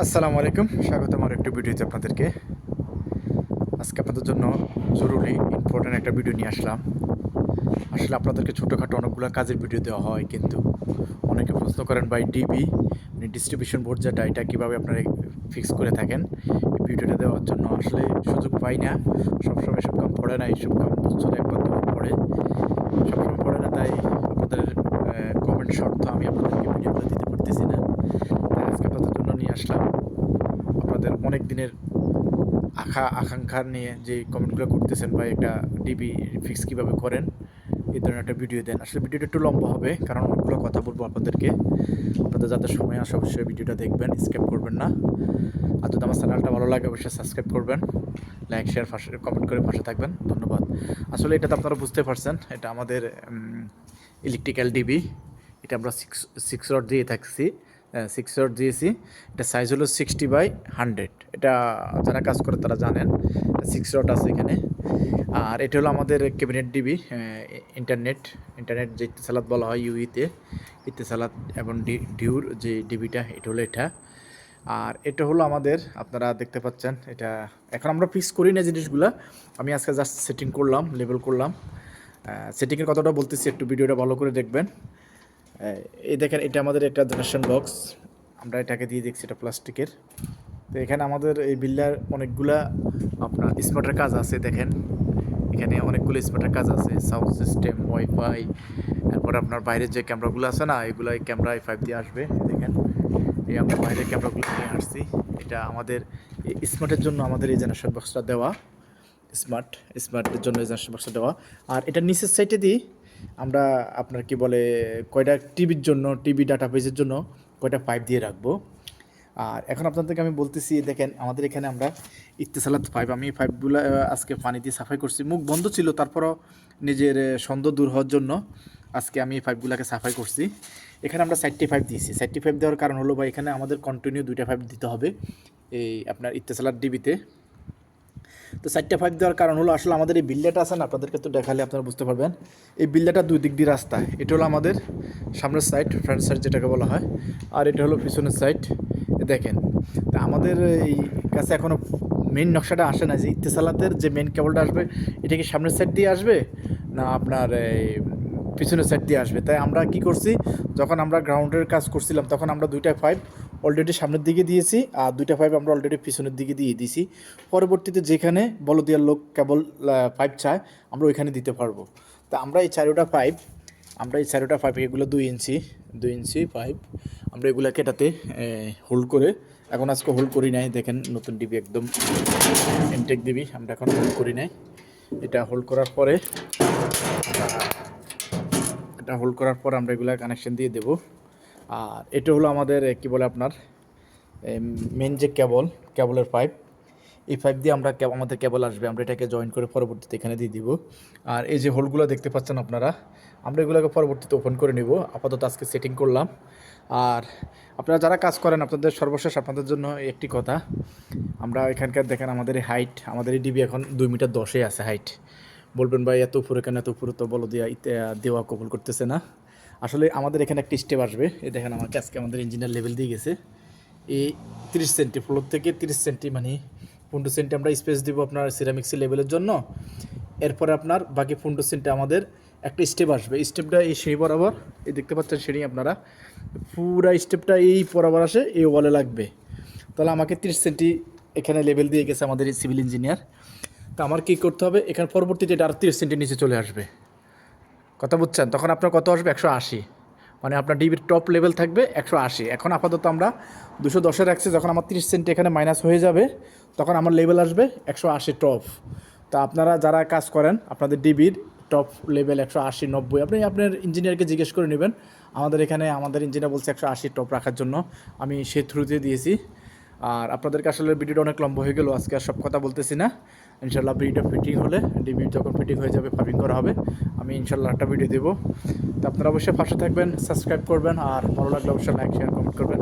আসসালামু আলাইকুম, স্বাগত আমার একটু ভিডিওতে আপনাদেরকে। আজকে আপনাদের জন্য জরুরি ইম্পর্ট্যান্ট একটা ভিডিও নিয়ে আসলাম। আসলে আপনাদেরকে ছোটোখাটো অনেকগুলো কাজের ভিডিও দেওয়া হয়, কিন্তু অনেকে প্রশ্ন করেন ভাই ডিবি মানে ডিস্ট্রিবিউশন বোর্ড যেটা, এটা কীভাবে আপনারা ফিক্স করে থাকেন। এই ভিডিওটা দেওয়ার জন্য আসলে সুযোগ পাই না, সবসময় এসব কাম পড়ে না, এইসব কাম বছরে একবার দুবার পড়ে, সবসময় পড়ে না, তাই আপনাদের কমেন্ট শর্ত আমি আপনাদেরকে ভিডিওগুলো দিতে পারতেছি না। তাই আজকে আপনাদের জন্য নিয়ে আসলাম আপনাদের অনেক দিনের আকাঙ্ক্ষা নিয়ে যে কমেন্টগুলো করতেছেন ভাই একটা ডিবি ফিক্স কীভাবে করেন, এই ধরনের একটা ভিডিও দেন। আসলে ভিডিওটা একটু লম্বা হবে, কারণ অনেকগুলো কথা বলবো আপনাদেরকে। আপনাদের যাতে সময় আসে অবশ্যই ভিডিওটা দেখবেন, স্কিপ করবেন না। আর যদি আমার চ্যানেলটা ভালো লাগে অবশ্যই সাবস্ক্রাইব করবেন, লাইক শেয়ার কমেন্ট করে পাশে থাকবেন, ধন্যবাদ। আসলে এটা তো আপনারা বুঝতে পারছেন, এটা আমাদের ইলেকট্রিক্যাল ডিবি। এটা আমরা সিক্স রড দিয়ে থাকছি, 6 রড দিয়েছি। এটা সাইজ হলো 60/100। এটা যারা কাজ করে তারা জানেন, 6 রড আছে এখানে। আর এটা হলো আমাদের ক্যাবিনেট ডিবি, ইন্টারনেট যে ইত্তেসালাত বলা হয় ইউইতে, ইত্তেসালাত এবং ডিউর যে ডিবিটা, এটা হলো এটা। আর এটা হলো আমাদের, আপনারা দেখতে পাচ্ছেন এটা। এখন আমরা ফিক্স করি না জিনিসগুলো, আমি আজকে জাস্ট সেটিং করলাম, লেবেল করলাম। সেটিংয়ের কথাটা বলতেছি, একটু ভিডিওটা ভালো করে দেখবেন। এই দেখেন, এটা আমাদের একটা ডোনেশন বক্স, আমরা এটাকে দিয়ে দেখছি, এটা প্লাস্টিকের। তো এখানে আমাদের এই বিল্লার অনেকগুলা আপনার স্মার্টের কাজ আছে। দেখেন এখানে অনেকগুলো স্মার্টের কাজ আছে, সাউন্ড সিস্টেম, ওয়াইফাই, তারপর আপনার বাইরের যে ক্যামেরাগুলো আছে না, এগুলো এই ক্যামেরা i5 দিয়ে আসবে। দেখেন এই আমরা বাইরের ক্যামেরাগুলো নিয়ে আসছি। এটা আমাদের স্মার্টের জন্য আমাদের এই জেনারেশন বক্সটা দেওয়া, স্মার্টের জন্য এই জেনারেশন বক্সটা দেওয়া। আর এটা নিচের সাইডে দিই আমরা আপনার কি বলে কয়টা টিভির জন্য, টিভি ডাটা বেজের জন্য কয়টা পাইপ দিয়ে রাখবো। আর এখন আপনাদেরকে আমি বলতেছি, দেখেন আমাদের এখানে আমরা ইত্তেসালাত পাইপ, আমি এই পাইপগুলো আজকে পানি দিয়ে সাফাই করছি। মুখ বন্ধ ছিল, তারপরও নিজের সন্দেহ দূর হওয়ার জন্য আজকে আমি এই পাইপগুলোকে সাফাই করছি। এখানে আমরা 4টি পাইপ দিয়েছি। 4টি পাইপ দেওয়ার কারণ হলো বা এখানে আমাদের কন্টিনিউ 2টা পাইপ দিতে হবে এই আপনার ইত্তেসালাত ডিবিতে। তো 4টা পাইপ দেওয়ার কারণ হলো, আসলে আমাদের এই বিল্লাটা আছে না, আপনাদেরকে তো দেখালে আপনারা বুঝতে পারবেন। এই বিল্লাটা 2 দিক দিয়ে রাস্তা, এটা হলো আমাদের সামনের সাইড, ফ্রন্ট সাইড যেটাকে বলা হয়, আর এটা হলো পিছনের সাইড। দেখেন, তা আমাদের এই কাছে এখনও মেন নকশাটা আসে না যে ইত্তেসালাতের যে মেন কেবলটা আসবে এটা কি সামনের সাইড দিয়ে আসবে না আপনার এই পিছনের সাইড দিয়ে আসবে। তাই আমরা কি করছি, যখন আমরা গ্রাউন্ডের কাজ করছিলাম তখন আমরা 2টা পাইপ অলরেডি সামনের দিকে দিয়েছি, আর 2টা পাইপ আমরা অলরেডি পিছনের দিকে দিয়ে দিয়েছি। পরবর্তীতে যেখানে বলদিয়ার লোক কেবল পাইপ চায় আমরা ওইখানে দিতে পারবো। তা আমরা এই 4টা পাইপ এগুলো 2 ইঞ্চি পাইপ, আমরা এগুলোকে এটাতে হোল্ড করে, এখন আজকে হোল্ড করি নাই। দেখেন নতুন ডিবি, একদম ইনটেক ডিবি, আমরা এখন হোল্ড করি নাই। এটা হোল্ড করার পরে আমরা এগুলা কানেকশন দিয়ে দেব। আর এটা হলো আমাদের কি বলে আপনার মেন যে কেবলের পাইপ, এই পাইপ দিয়ে আমরা আমাদের কেবল আসবে, আমরা এটাকে জয়েন করে পরবর্তীতে এখানে দিয়ে দিব। আর এই যে হোলগুলো দেখতে পাচ্ছেন আপনারা, আমরা এগুলোকে পরবর্তীতে ওপেন করে নিব। আপাতত আজকে সেটিং করলাম। আর আপনারা যারা কাজ করেন, আপনাদের সর্বশেষ আপনাদের জন্য একটি কথা, আমরা এখানকার দেখেন আমাদের এই হাইট, আমাদের এই ডিবি এখন 2.10 মিটার আছে হাইট। বলবেন ভাই এত উপরে কেন, এত উপরে তো বলো দেওয়া কবুল করতেছে না। আসলে আমাদের এখানে একটা স্টেপ আসবে, এই দেখেন আমাকে আজকে আমাদের ইঞ্জিনিয়ার লেভেল দিয়ে গেছে, এই 30 সেন্টি ফ্লোর থেকে 30 সেন্টি মানে 15 সেন্টি আমরা স্পেস দিব আপনার সিরামিক্সের লেভেলের জন্য। এরপরে আপনার বাকি 15 সেন্টি আমাদের একটা স্টেপ আসবে, স্টেপটা এই সিঁড়ি বরাবর, এই দেখতে পাচ্ছেন সিঁড়ি আপনারা, পুরা স্টেপটা এই বরাবর আসে, এই ওয়ালে লাগবে। তাহলে আমাকে 30 সেন্টি এখানে লেভেল দিয়ে গেছে আমাদের এই সিভিল ইঞ্জিনিয়ার। তো আমার কী করতে হবে, এখানে পরবর্তীতে এটা আর 30 সেন্টি নিচে চলে আসবে, কথা বুঝছেন? তখন আপনার কত আসবে, 180, মানে আপনার ডিবির টপ লেভেল থাকবে 180। এখন আপাতত আমরা 210 রাখছি, যখন আমার 30 সেন্টি এখানে মাইনাস হয়ে যাবে তখন আমার লেভেল আসবে 180 টপ। তো আপনারা যারা কাজ করেন, আপনাদের ডিবির টপ লেভেল 180, 90, আপনি আপনার ইঞ্জিনিয়ারকে জিজ্ঞেস করে নেবেন। আমাদের এখানে আমাদের ইঞ্জিনিয়ার বলছে 180 টপ রাখার জন্য, আমি সে থ্রুতে দিয়েছি। আর আপনাদেরকে আসলে ভিডিওটা অনেক লম্বা হয়ে গেল, আজকে আর সব কথা বলতেছি না। ইনশাল্লাহ ভিডিওটা ফিটিং হলে, ডিবি যখন ফিটিং হয়ে যাবে, পার্কিং করা হবে, আমি ইনশাল্লাহ একটা ভিডিও দেবো। তো আপনারা অবশ্যই পাশে থাকবেন, সাবস্ক্রাইব করবেন, আর ভালো লাগলে অবশ্যই লাইক শেয়ার কমেন্ট করবেন।